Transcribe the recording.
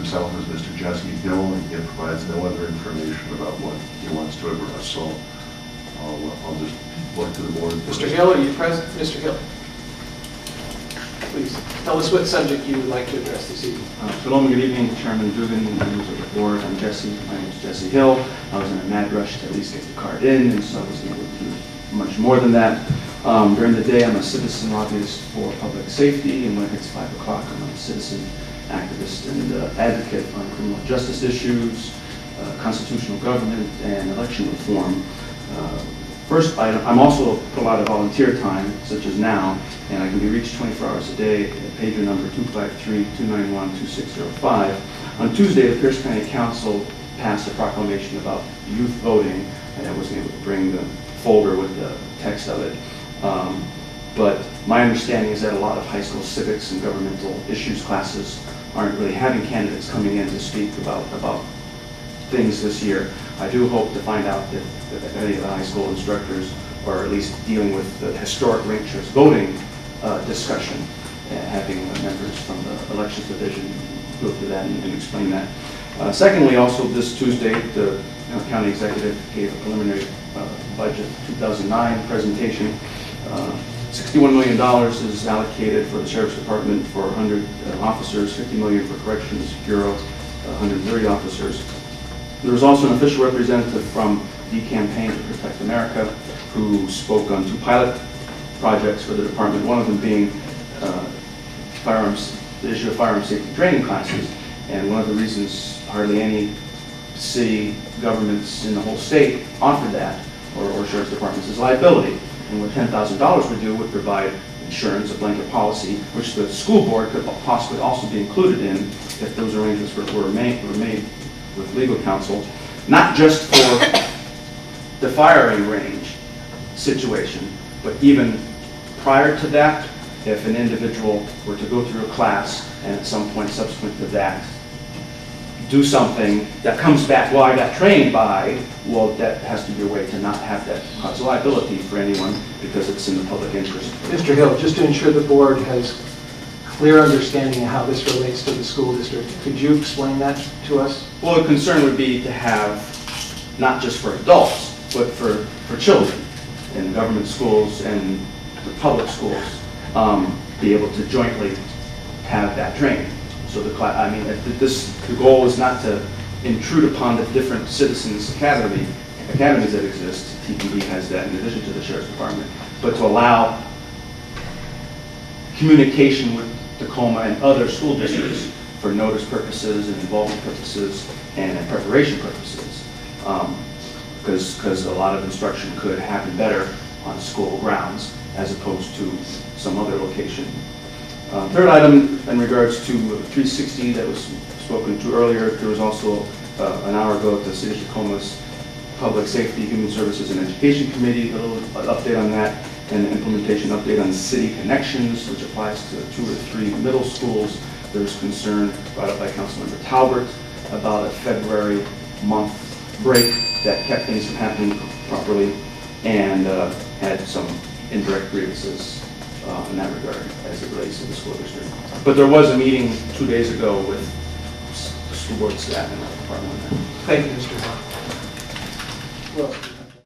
himself as Mr. Jesse Hill, and he provides no other information about what he wants to address. So I'll just look to the board. Mr. Hill, are you present? Mr. Hill, please tell us what subject you would like to address this evening. Shalom, good evening, Chairman Dugan, members of the board. I'm Jesse. My name is Jesse Hill. I was in a mad rush to at least get the card in, and so I wasn't able to do much more than that. During the day, I'm a citizen lobbyist for public safety, and when it hits 5 o'clock, I'm a citizen activist and advocate on criminal justice issues, constitutional government, and election reform. First item, I'm also put a lot of volunteer time, such as now, and I can be reached 24 hours a day at pager number 253-291-2605. On Tuesday, the Pierce County Council passed a proclamation about youth voting, and I wasn't able to bring the folder with the text of it. But my understanding is that a lot of high school civics and governmental issues classes aren't really having candidates coming in to speak about things this year. I do hope to find out if any of the high school instructors are at least dealing with the historic ranked choice voting discussion, and having members from the elections division go through that and explain that. Secondly, also this Tuesday, the county executive gave a preliminary budget 2009 presentation. $61 million is allocated for the Sheriff's Department for 100 officers, $50 million for Corrections Bureau, 130 officers. There was also an official representative from the Campaign to Protect America who spoke on 2 pilot projects for the department, one of them being the issue of firearm safety training classes. And one of the reasons hardly any city governments in the whole state offered that, or sheriff's departments, is liability. And what $10,000 would do would provide insurance, a blanket policy, which the school board could possibly also be included in if those arrangements were made with legal counsel, not just for the firing range situation, but even prior to that, if an individual were to go through a class and at some point subsequent to that do something that comes back, well, I got trained by, well, that has to be a way to not have that cause liability for anyone because it's in the public interest. Mr. Hill, just to ensure the board has clear understanding of how this relates to the school district, could you explain that to us? Well, the concern would be to have, not just for adults, but for children in government schools and the public schools, be able to jointly have that training. So the goal is not to intrude upon the different citizens academies that exist. TPD has that in addition to the Sheriff's Department, but to allow communication with Tacoma and other school districts for notice purposes and involvement purposes and preparation purposes, because a lot of instruction could happen better on school grounds as opposed to some other location. Third item in regards to 360 that was spoken to earlier, there was also an hour ago at the City of Tacoma's Public Safety, Human Services, and Education Committee, a little update on that, and an implementation update on City Connections, which applies to 2 or 3 middle schools. There's concern brought up by Councilmember Talbert about a February month break that kept things from happening properly and had some indirect grievances in that regard as it relates to the school district. But there was a meeting 2 days ago with the school board staff and the department. Thank you, Mr. Hill. Well,